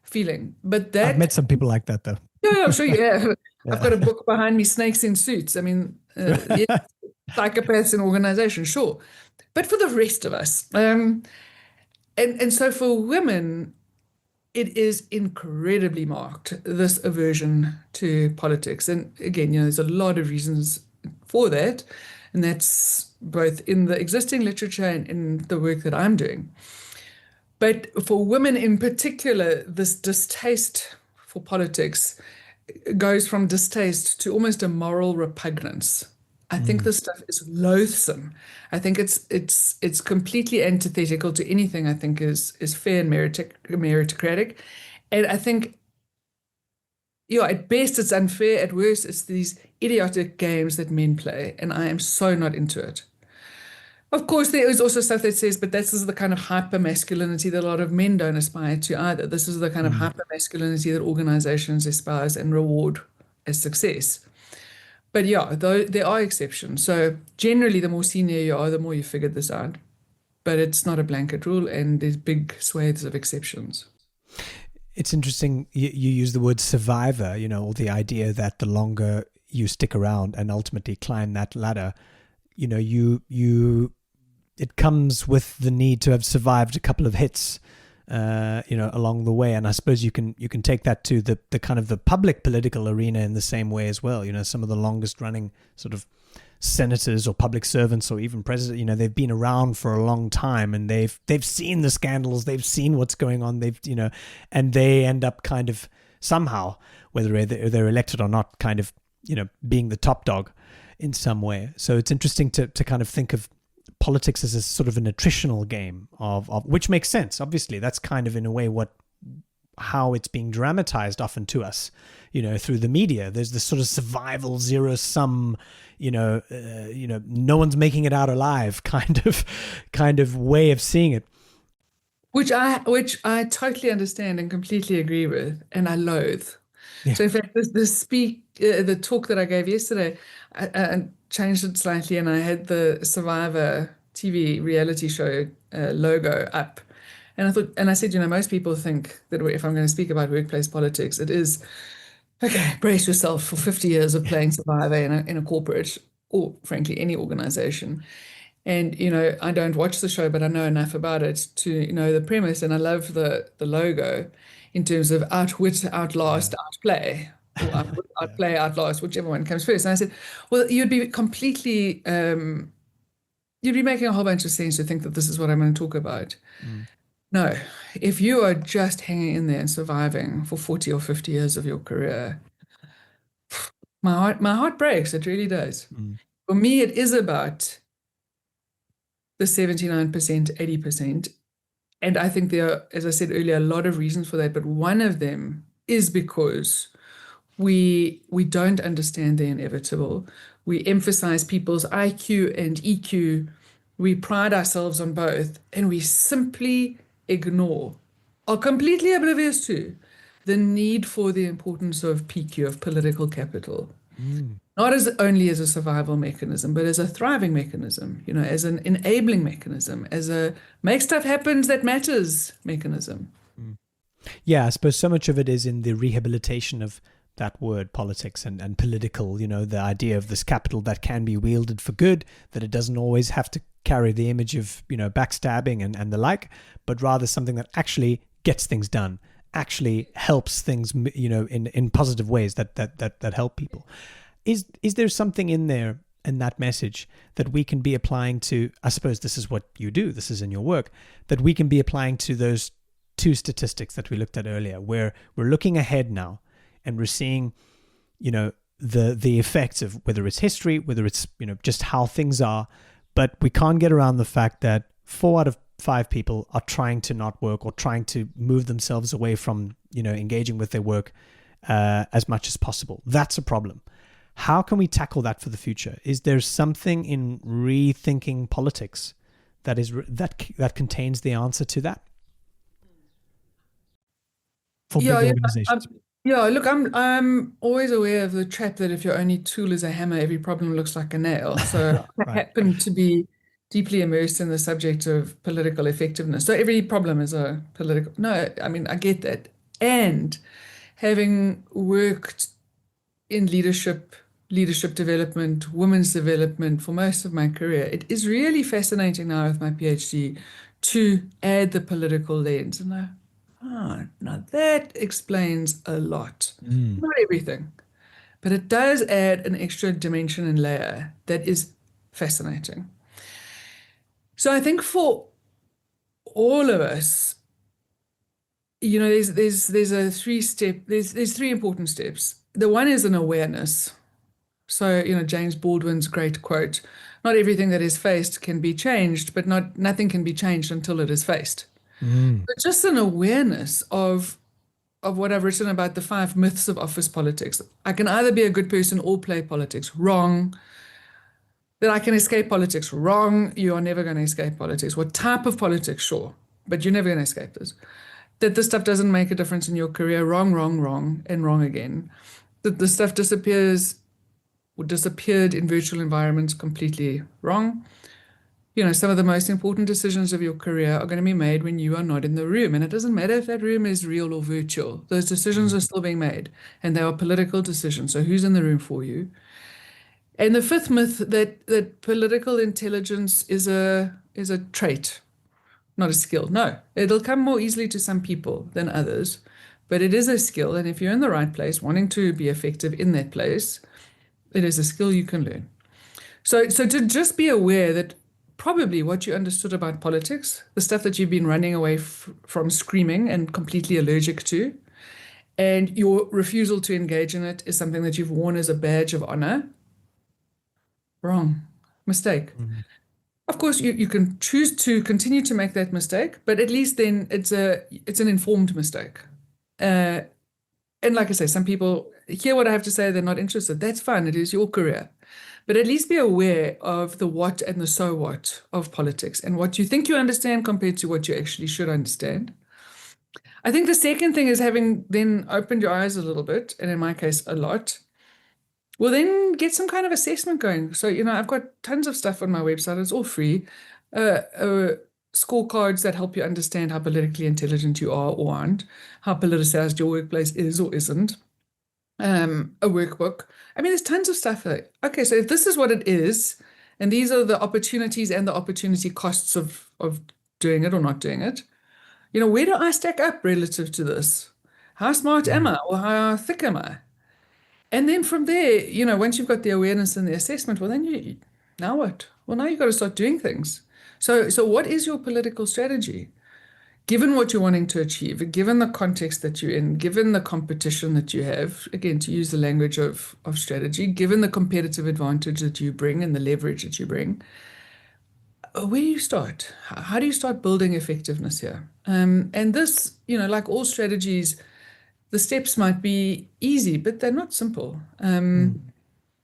Speaker 2: feeling. But
Speaker 1: I've met some people like that, though.
Speaker 2: Yeah, I'm sure you have.
Speaker 1: Yeah.
Speaker 2: I've got a book behind me, Snakes in Suits. I mean, yeah, psychopaths in organization, sure. But for the rest of us, and so for women, it is incredibly marked, this aversion to politics. And again, there's a lot of reasons for that. And that's both in the existing literature and in the work that I'm doing. But for women in particular, this distaste for politics goes from distaste to almost a moral repugnance. I think this stuff is loathsome. I think it's completely antithetical to anything I think is fair and meritocratic. And I think, at best it's unfair, at worst it's these idiotic games that men play, and I am so not into it. Of course, there is also stuff that says, but this is the kind of hyper masculinity that a lot of men don't aspire to either. This is the kind of hyper masculinity that organizations espouse and reward as success. But though there are exceptions. So generally, the more senior you are, the more you figured this out. But it's not a blanket rule, and there's big swathes of exceptions.
Speaker 1: It's interesting you use the word survivor, or the idea that the longer you stick around and ultimately climb that ladder, it comes with the need to have survived a couple of hits, along the way. And I suppose you can take that to the kind of the public political arena in the same way as well. Some of the longest running sort of senators or public servants or even president, they've been around for a long time, and they've seen the scandals, they've seen what's going on, and they end up kind of somehow, whether they're elected or not, kind of, being the top dog in some way. So it's interesting to kind of think of politics as a sort of an attritional game of which makes sense. Obviously, that's kind of in a way what how it's being dramatized often to us, through the media. There's this sort of survival zero sum, no one's making it out alive kind of way of seeing it.
Speaker 2: Which I totally understand and completely agree with, and I loathe.
Speaker 1: Yeah.
Speaker 2: So in fact, the talk that I gave yesterday, I changed it slightly, and I had the Survivor TV reality show logo up, and I said, most people think that if I'm going to speak about workplace politics, it is okay. Brace yourself for 50 years of playing Survivor in a corporate or frankly any organization. And I don't watch the show, but I know enough about it to know the premise, and I love the logo in terms of outwit, outlast, outplay, or outplay, outlast, whichever one comes first. And I said, well, you'd be making a whole bunch of sense to think that this is what I'm going to talk about. No, if you are just hanging in there and surviving for 40 or 50 years of your career, my heart breaks. It really does. For me, it is about the 79%, 80%. And I think there are, as I said earlier, a lot of reasons for that. But one of them is because we don't understand the inevitable. We emphasize people's IQ and EQ. We pride ourselves on both, and we simply ignore, are completely oblivious to, the need for the importance of PQ, of political capital. Not as only as a survival mechanism, but as a thriving mechanism, as an enabling mechanism, as a make stuff happens that matters mechanism.
Speaker 1: Yeah, I suppose so much of it is in the rehabilitation of that word politics and political, the idea of this capital that can be wielded for good, that it doesn't always have to carry the image of, backstabbing and the like, but rather something that actually gets things done, actually helps things, in positive ways that help people. Is there something in there in that message that we can be applying to, I suppose this is what you do, this is in your work, that we can be applying to those two statistics that we looked at earlier, where we're looking ahead now and we're seeing, the effects of whether it's history, whether it's, just how things are, but we can't get around the fact that 4 out of 5 people are trying to not work or trying to move themselves away from, engaging with their work as much as possible. That's a problem. How can we tackle that for the future? Is there something in rethinking politics that contains the answer to that for big organizations?
Speaker 2: Look, I'm always aware of the trap that if your only tool is a hammer, every problem looks like a nail. So I happen to be deeply immersed in the subject of political effectiveness. So every problem is a political. No, I mean, I get that. And having worked in leadership development, women's development for most of my career, it is really fascinating now with my PhD to add the political lens. And now that explains a lot. Not everything, but it does add an extra dimension and layer that is fascinating. So I think for all of us, there's three important steps. The one is an awareness. So, James Baldwin's great quote, not everything that is faced can be changed, but nothing can be changed until it is faced. But just an awareness of what I've written about the 5 myths of office politics. I can either be a good person or play politics. Wrong. That I can escape politics. Wrong. You are never going to escape politics. What type of politics? Sure. But you're never going to escape this. That this stuff doesn't make a difference in your career. Wrong, wrong, wrong, and wrong again. That this stuff disappeared in virtual environments. Completely wrong. Some of the most important decisions of your career are going to be made when you are not in the room. And it doesn't matter if that room is real or virtual. Those decisions are still being made, and they are political decisions. So who's in the room for you? And the 5th myth that political intelligence is a trait, not a skill. No, it'll come more easily to some people than others, but it is a skill. And if you're in the right place, wanting to be effective in that place, it is a skill you can learn. So to just be aware that probably what you understood about politics, the stuff that you've been running away from screaming and completely allergic to, and your refusal to engage in it is something that you've worn as a badge of honor. Wrong. Mistake. Of course, you can choose to continue to make that mistake, but at least then it's an informed mistake. Uh, and like I say, some people hear what I have to say, they're not interested. That's fine. It is your career. But at least be aware of the what and the so what of politics and what you think you understand compared to what you actually should understand. I think the second thing is having then opened your eyes a little bit, and in my case, a lot. Well, then get some kind of assessment going. So, I've got tons of stuff on my website. It's all free. Scorecards that help you understand how politically intelligent you are or aren't, how politicized your workplace is or isn't. A workbook. I mean, there's tons of stuff there. Okay, so if this is what it is, and these are the opportunities and the opportunity costs of doing it or not doing it, where do I stack up relative to this? How smart am
Speaker 1: Mm.
Speaker 2: I, or how thick am I? And then from there, once you've got the awareness and the assessment, well, then now what? Well, now you've got to start doing things. So what is your political strategy? Given what you're wanting to achieve, given the context that you're in, given the competition that you have, again, to use the language of strategy, given the competitive advantage that you bring and the leverage that you bring, where do you start? How do you start building effectiveness here? And this, like all strategies, the steps might be easy, but they're not simple.
Speaker 1: Mm.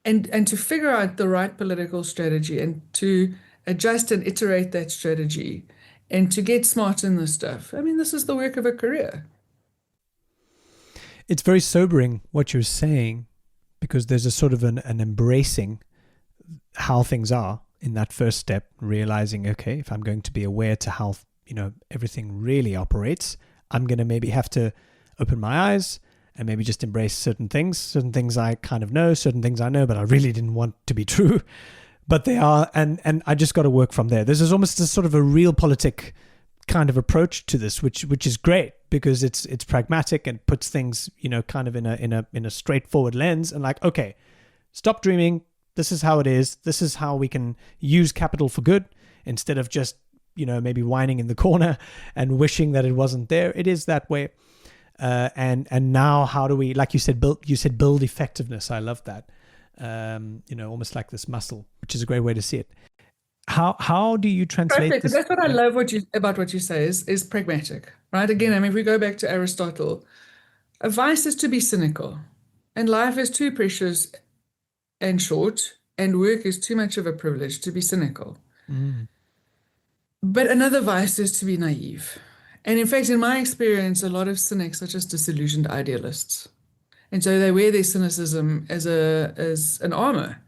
Speaker 2: And to figure out the right political strategy and to adjust and iterate that strategy and to get smart in this stuff. I mean, this is the work of a career.
Speaker 1: It's very sobering what you're saying, because there's a sort of an embracing how things are in that first step, realizing, okay, if I'm going to be aware to how, everything really operates, I'm going to maybe have to open my eyes and maybe just embrace certain things I kind of know, certain things I know, but I really didn't want to be true, but they are. And I just got to work from there. This is almost a sort of a realpolitik kind of approach to this, which is great, because it's pragmatic and puts things, kind of in a straightforward lens, and like, okay, stop dreaming. This is how it is. This is how we can use capital for good, instead of just, maybe whining in the corner and wishing that it wasn't there. It is that way. And now how do we, like you said, build effectiveness. I love that. Almost like this muscle, which is a great way to see it. How do you translate
Speaker 2: Perfect.
Speaker 1: this?
Speaker 2: That's what I love about what you say is pragmatic, right? Again, I mean, if we go back to Aristotle, a vice is to be cynical, and life is too precious and short, and work is too much of a privilege to be cynical.
Speaker 1: Mm.
Speaker 2: But another vice is to be naive. And in fact, in my experience, a lot of cynics are just disillusioned idealists. And so they wear their cynicism as an armor.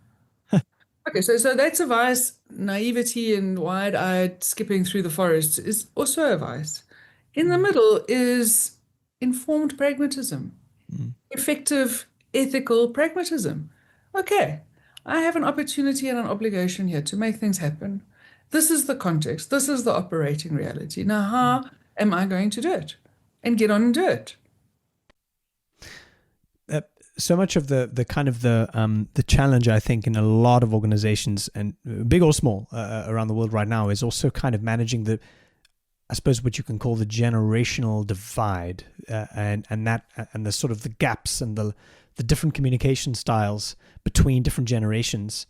Speaker 2: Okay, so that's a vice. Naivety and wide-eyed skipping through the forest is also a vice. In the
Speaker 1: Mm.
Speaker 2: middle is informed pragmatism,
Speaker 1: Mm.
Speaker 2: effective ethical pragmatism. Okay, I have an opportunity and an obligation here to make things happen. This is the context. This is the operating reality. Now,
Speaker 1: Mm.
Speaker 2: how am I going to do it? And get on and do it.
Speaker 1: Uh, so much of the kind of the challenge, I think, in a lot of organizations, and big or small, around the world right now, is also kind of managing the, I suppose, what you can call the generational divide, and the sort of the gaps and the different communication styles between different generations,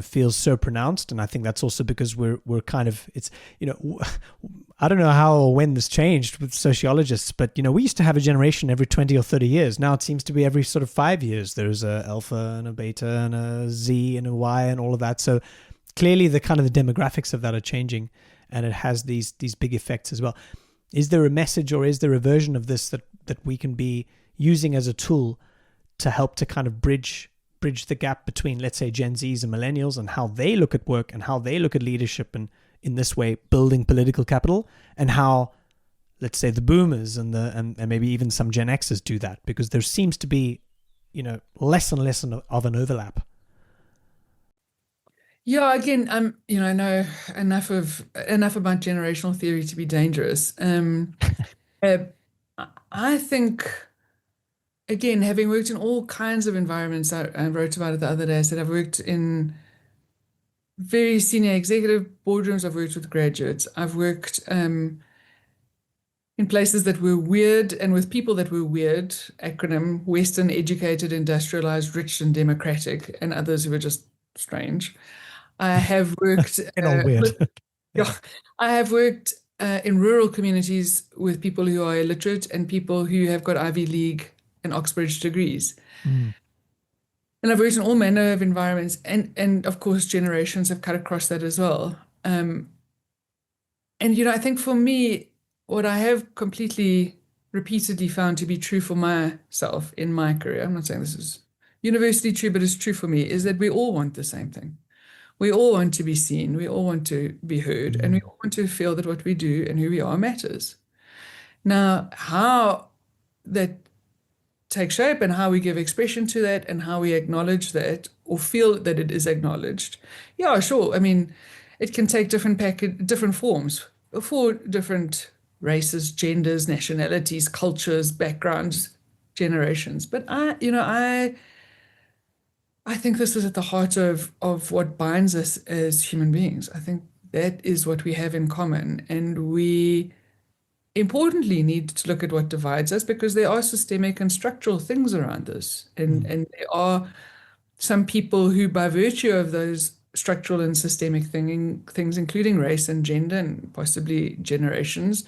Speaker 1: feels so pronounced. And I think that's also because we're kind of, it's, I don't know how or when this changed with sociologists, but, we used to have a generation every 20 or 30 years. Now it seems to be every sort of 5 years. There's a alpha and a beta and a Z and a Y and all of that. So clearly the kind of the demographics of that are changing, and it has these big effects as well. Is there a message, or is there a version of this that we can be using as a tool to help to kind of bridge the gap between, let's say, Gen Zs and millennials, and how they look at work and how they look at leadership, and in this way building political capital, and how, let's say, the boomers and maybe even some Gen Xers do that, because there seems to be, less and less of an overlap.
Speaker 2: Yeah, again, I know enough about generational theory to be dangerous. Uh, I think, again, having worked in all kinds of environments, I wrote about it the other day. I said I've worked in very senior executive boardrooms. I've worked with graduates. I've worked in places that were weird and with people that were weird, acronym, Western, educated, industrialized, rich, and democratic, and others who were just strange. I have worked
Speaker 1: And all weird.
Speaker 2: with,
Speaker 1: Yeah.
Speaker 2: yeah, I have worked in rural communities with people who are illiterate and people who have got Ivy League and Oxbridge degrees.
Speaker 1: Mm.
Speaker 2: And I've worked in all manner of environments, and of course, generations have cut across that as well. And I think for me, what I have completely repeatedly found to be true for myself in my career, I'm not saying this is universally true, but it's true for me, is that we all want the same thing. We all want to be seen, we all want to be heard, and we
Speaker 1: Mm.
Speaker 2: all want to feel that what we do and who we are matters. Now, how that takes shape and how we give expression to that and how we acknowledge that or feel that it is acknowledged. Yeah, sure. I mean, it can take different forms for different races, genders, nationalities, cultures, backgrounds, generations. But I think this is at the heart of what binds us as human beings. I think that is what we have in common, and we importantly need to look at what divides us because there are systemic and structural things around this. And
Speaker 1: Mm.
Speaker 2: and there are some people who, by virtue of those structural and systemic things, including race and gender and possibly generations,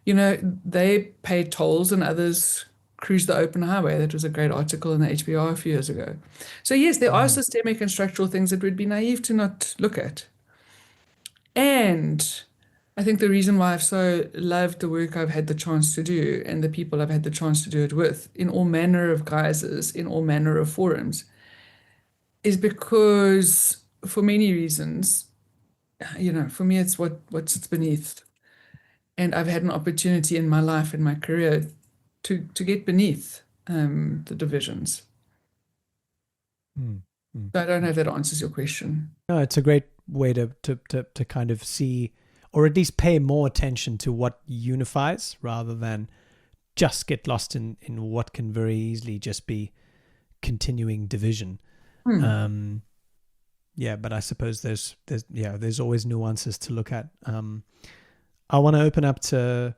Speaker 2: they pay tolls and others cruise the open highway. That was a great article in the HBR a few years ago. So yes, there are
Speaker 1: Mm.
Speaker 2: systemic and structural things that would be naive to not look at. And I think the reason why I've so loved the work I've had the chance to do and the people I've had the chance to do it with in all manner of guises, in all manner of forums, is because for many reasons, for me it's what sits beneath. And I've had an opportunity in my life, in my career, to get beneath the divisions.
Speaker 1: Mm. Mm.
Speaker 2: So I don't know if that answers your question.
Speaker 1: No, it's a great way to kind of see, or at least pay more attention to what unifies rather than just get lost in what can very easily just be continuing division.
Speaker 2: Hmm.
Speaker 1: Yeah, but I suppose there's always nuances to look at. I want to open up to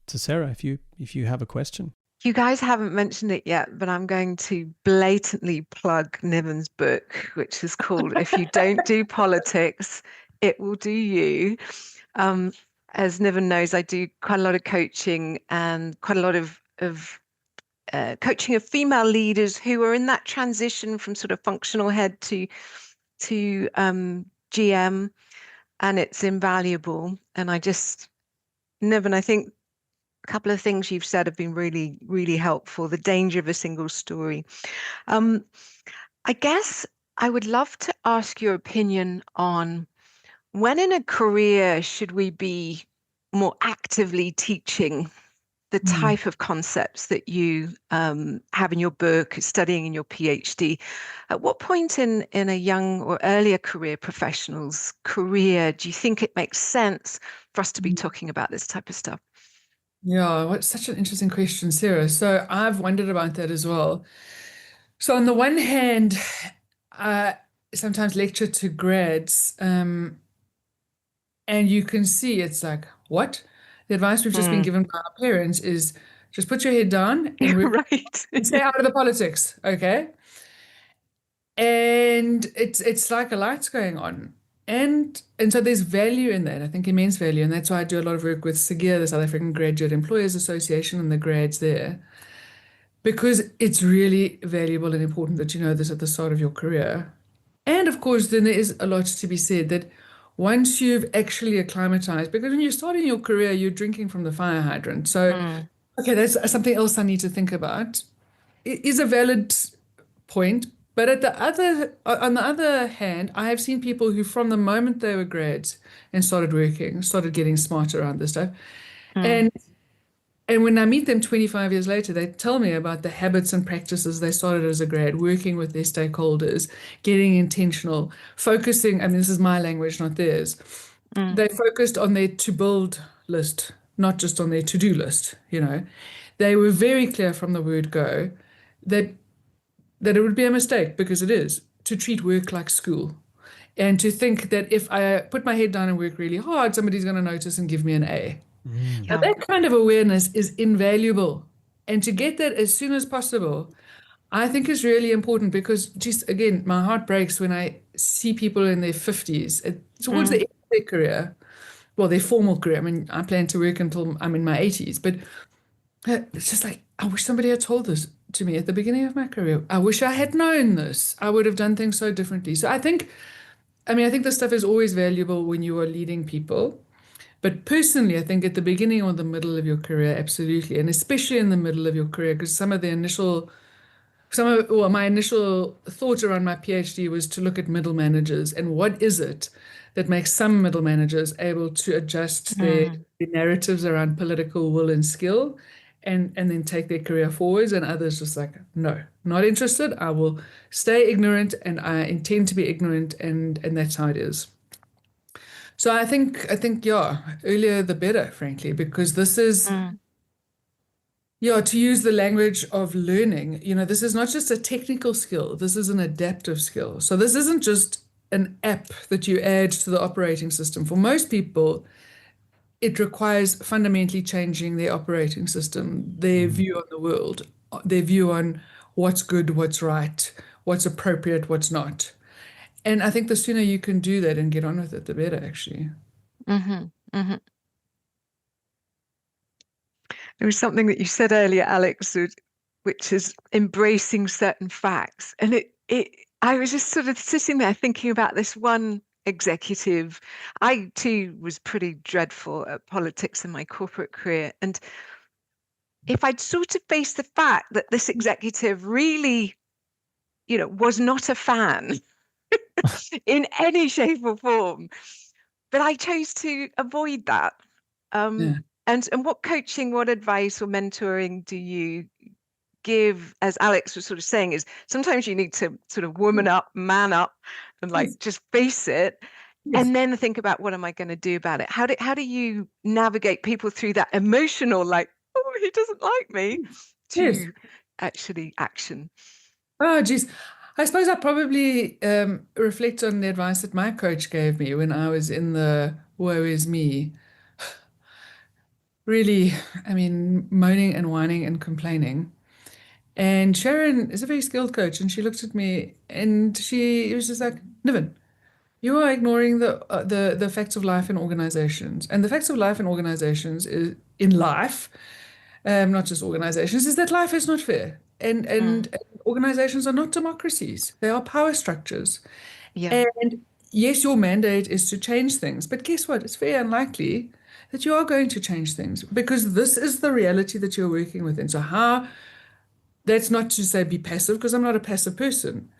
Speaker 1: Sarah if you have a question.
Speaker 3: You guys haven't mentioned it yet, but I'm going to blatantly plug Niven's book, which is called If You Don't Do Politics, It Will Do You. As Niven knows, I do quite a lot of coaching and quite a lot of coaching of female leaders who are in that transition from sort of functional head to GM, and it's invaluable. And Niven, I think a couple of things you've said have been really, really helpful. The danger of a single story. I guess I would love to ask your opinion on when in a career should we be more actively teaching the type of concepts that you have in your book, studying in your PhD. At what point in a young or earlier career professional's career do you think it makes sense for us to be talking about this type of stuff?
Speaker 2: Yeah, what's such an interesting question, Sarah. So I've wondered about that as well. So on the one hand, I sometimes lecture to grads, and you can see it's like, what? The advice we've just been given by our parents is just put your head down and
Speaker 3: Right.
Speaker 2: stay out of the politics, okay? And it's like a light's going on. And so there's value in that, I think immense value. And that's why I do a lot of work with SAGIA, the South African Graduate Employers Association, and the grads there, because it's really valuable and important that you know this at the start of your career. And of course, then there is a lot to be said that once you've actually acclimatized, because when you're starting your career, you're drinking from the fire hydrant. So, okay, that's something else I need to think about. It is a valid point. But on the other hand, I have seen people who, from the moment they were grads and started working, started getting smarter around this stuff. And and when I meet them 25 years later, they tell me about the habits and practices they started as a grad, working with their stakeholders, getting intentional, focusing. I mean, this is my language, not theirs. They focused on their to build list, not just on their to do list. They were very clear from the word go that it would be a mistake, because it is, to treat work like school and to think that if I put my head down and work really hard, somebody's going to notice and give me an A. Now, that kind of awareness is invaluable. And to get that as soon as possible, I think is really important, because just again, my heart breaks when I see people in their 50s towards the end of their career well, their formal career. I mean, I plan to work until I'm in my 80s, but it's just like, I wish somebody had told this to me at the beginning of my career. I wish I had known this. I would have done things so differently. So I think this stuff is always valuable when you are leading people. But personally, I think at the beginning or the middle of your career, absolutely. And especially in the middle of your career, because well, my initial thought around my PhD was to look at middle managers and what is it that makes some middle managers able to adjust their narratives around political will and skill and then take their career forwards, and others just like, no, not interested. I will stay ignorant and I intend to be ignorant, and that's how it is. So I think yeah, earlier the better, frankly, because this is
Speaker 3: Mm.
Speaker 2: yeah, to use the language of learning, this is not just a technical skill, this is an adaptive skill. So this isn't just an app that you add to the operating system. For most people, it requires fundamentally changing their operating system, their view on the world, their view on what's good, what's right, what's appropriate, what's not. And I think the sooner you can do that and get on with it, the better, actually.
Speaker 3: Mm-hmm. Mm-hmm. There was something that you said earlier, Alex, which is embracing certain facts. And I was just sort of sitting there thinking about this one executive. I too was pretty dreadful at politics in my corporate career. And if I'd sort of faced the fact that this executive really, was not a fan in any shape or form, but I chose to avoid that.
Speaker 2: Yeah.
Speaker 3: And what coaching, what advice or mentoring do you give, as Alex was sort of saying, is sometimes you need to sort of woman up, man up, and like
Speaker 2: Yes.
Speaker 3: just face it,
Speaker 2: Yes.
Speaker 3: and then think about what am I going to do about it? How do you navigate people through that emotional, like, oh, he doesn't like me,
Speaker 2: Yes.
Speaker 3: to actually action?
Speaker 2: Oh, geez. I suppose I probably reflect on the advice that my coach gave me when I was in the woe is me. Really, I mean, moaning and whining and complaining. And Sharon is a very skilled coach, and she looked at me and she was just like, Niven, you are ignoring the facts of life in organizations. And the facts of life in organizations is in life, not just organizations, is that life is not fair. And organizations are not democracies. They are power structures.
Speaker 3: Yeah.
Speaker 2: And yes, your mandate is to change things, but guess what? It's very unlikely that you are going to change things because this is the reality that you're working within. So that's not to say be passive, because I'm not a passive person,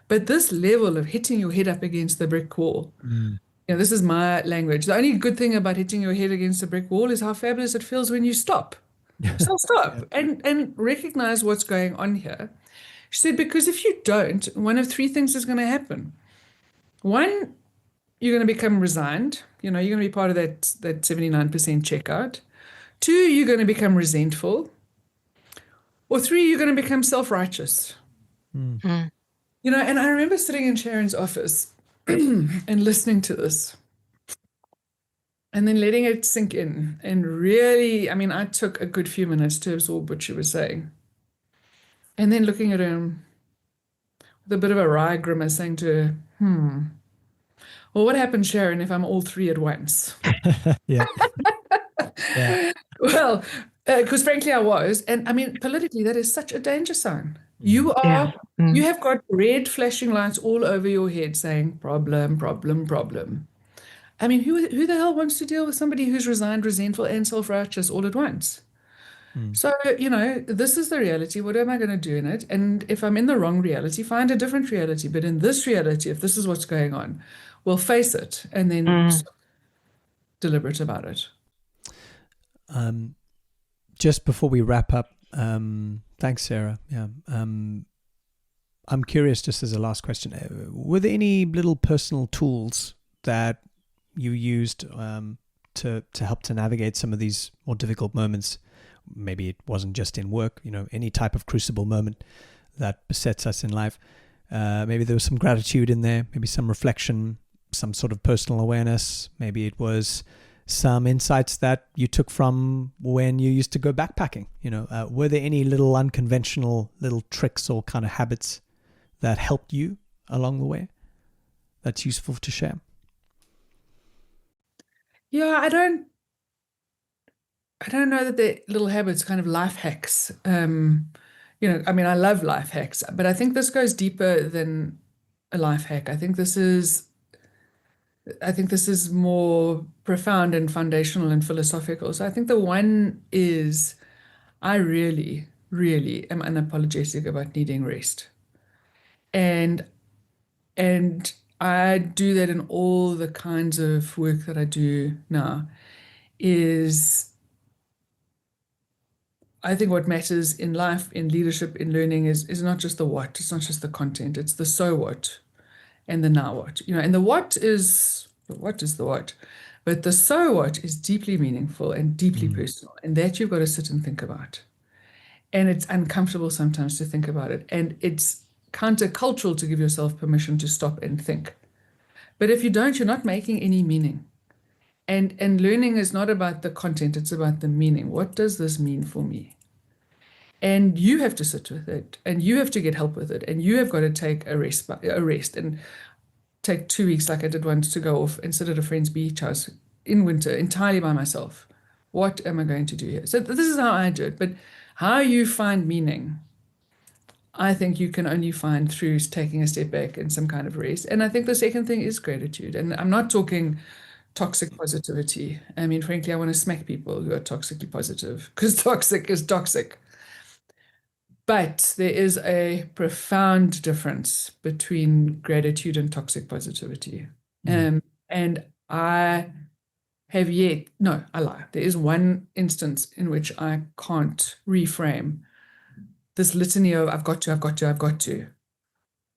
Speaker 2: but this level of hitting your head up against the brick wall, this is my language. The only good thing about hitting your head against a brick wall is how fabulous it feels when you stop. So stop and recognize what's going on here. She said, because if you don't, one of three things is going to happen. One, you're going to become resigned. You're going to be part of that 79% checkout. Two, you're going to become resentful. Or three, you're going to become self-righteous.
Speaker 3: Mm.
Speaker 2: And I remember sitting in Sharon's office and listening to this and then letting it sink in. And really, I mean, I took a good few minutes to absorb what she was saying. And then looking at her with a bit of a wry grimace, saying to her, well, what happens, Sharon, if I'm all three at once?
Speaker 1: Yeah. Yeah.
Speaker 2: Well, because frankly, I was. And I mean, politically, that is such a danger sign. You
Speaker 3: Yeah.
Speaker 2: have got red flashing lights all over your head saying, problem, problem, problem. I mean, who the hell wants to deal with somebody who's resigned, resentful, and self-righteous all at once? So, this is the reality. What am I going to do in it? And if I'm in the wrong reality, find a different reality. But in this reality, if this is what's going on, we'll face it and then deliberate about it.
Speaker 1: Just before we wrap up, thanks, Sarah. Yeah. I'm curious, just as a last question, were there any little personal tools that you used to help to navigate some of these more difficult moments? Maybe it wasn't just in work, any type of crucible moment that besets us in life. Maybe there was some gratitude in there, maybe some reflection, some sort of personal awareness. Maybe it was some insights that you took from when you used to go backpacking. Were there any little unconventional little tricks or kind of habits that helped you along the way that's useful to share?
Speaker 2: Yeah, I don't know that they're little habits, kind of life hacks. I mean, I love life hacks, but I think this goes deeper than a life hack. I think this is more profound and foundational and philosophical. So I think the one is I really, really am unapologetic about needing rest. And and I do that in all the kinds of work that I do now. Is I think what matters in life, in leadership, in learning is not just the what, it's not just the content, it's the so what and the now what. And the what, but the so what is deeply meaningful and deeply personal, and that you've got to sit and think about. And it's uncomfortable sometimes to think about it, and it's countercultural to give yourself permission to stop and think. But if you don't, you're not making any meaning. And learning is not about the content, it's about the meaning. What does this mean for me? And you have to sit with it, and you have to get help with it, and you have got to take a rest and take 2 weeks like I did once to go off and sit at a friend's beach house in winter entirely by myself. What am I going to do here? So this is how I do it. But how you find meaning, I think you can only find through taking a step back and some kind of rest. And I think the second thing is gratitude. And I'm not talking toxic positivity. I mean, frankly, I want to smack people who are toxically positive because toxic is toxic. But there is a profound difference between gratitude and toxic positivity. And I have yet, no, I lie. There is one instance in which I can't reframe this litany of I've got to,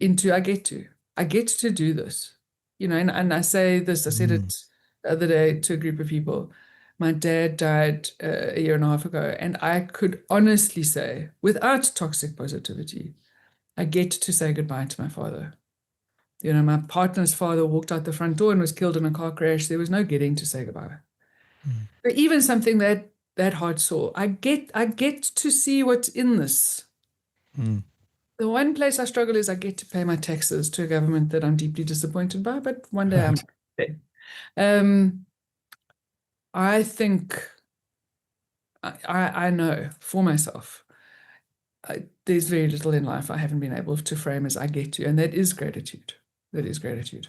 Speaker 2: into I get to do this. And I say this, I said it the other day to a group of people. My dad died a year and a half ago, and I could honestly say, without toxic positivity, I get to say goodbye to my father. My partner's father walked out the front door and was killed in a car crash. There was no getting to say goodbye. But even something that hard saw, I get to see what's in this. The one place I struggle is I get to pay my taxes to a government that I'm deeply disappointed by, but one day I'm there. I think I know for myself, there's very little in life I haven't been able to frame as I get to, and that is gratitude. That is gratitude.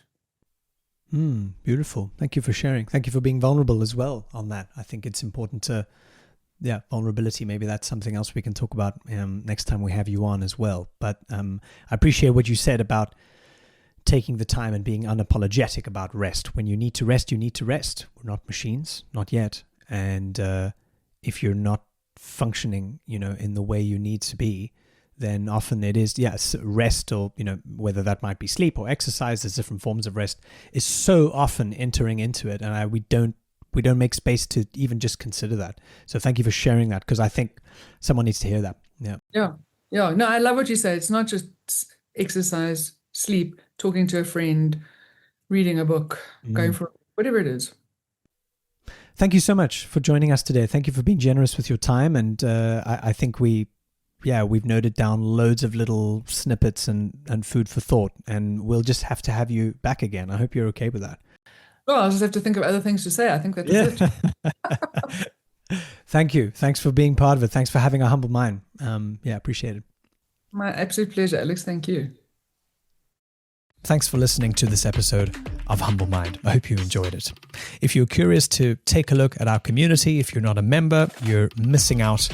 Speaker 1: Beautiful. Thank you for sharing. Thank you for being vulnerable as well on that. I think it's important to, vulnerability. Maybe that's something else we can talk about next time we have you on as well. But I appreciate what you said about taking the time and being unapologetic about rest. When you need to rest, you need to rest. We're not machines, not yet. And if you're not functioning, in the way you need to be, then often it is, rest, or, whether that might be sleep or exercise, there's different forms of rest, is so often entering into it. And we don't make space to even just consider that. So thank you for sharing that, because I think someone needs to hear that.
Speaker 2: Yeah. No, I love what you say. It's not just exercise, sleep, talking to a friend, reading a book, going for whatever it is.
Speaker 1: Thank you so much for joining us today. Thank you for being generous with your time. And I think we've noted down loads of little snippets and food for thought. And we'll just have to have you back again. I hope you're okay with that.
Speaker 2: Well, I'll just have to think of other things to say. I think that's it.
Speaker 1: Thank you. Thanks for being part of it. Thanks for having a humble mind. Appreciate it.
Speaker 2: My absolute pleasure, Alex. Thank you.
Speaker 1: Thanks for listening to this episode of Humble Mind. I hope you enjoyed it. If you're curious to take a look at our community, if you're not a member, you're missing out.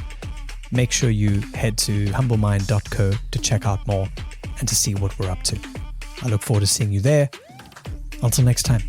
Speaker 1: Make sure you head to humblemind.co to check out more and to see what we're up to. I look forward to seeing you there. Until next time.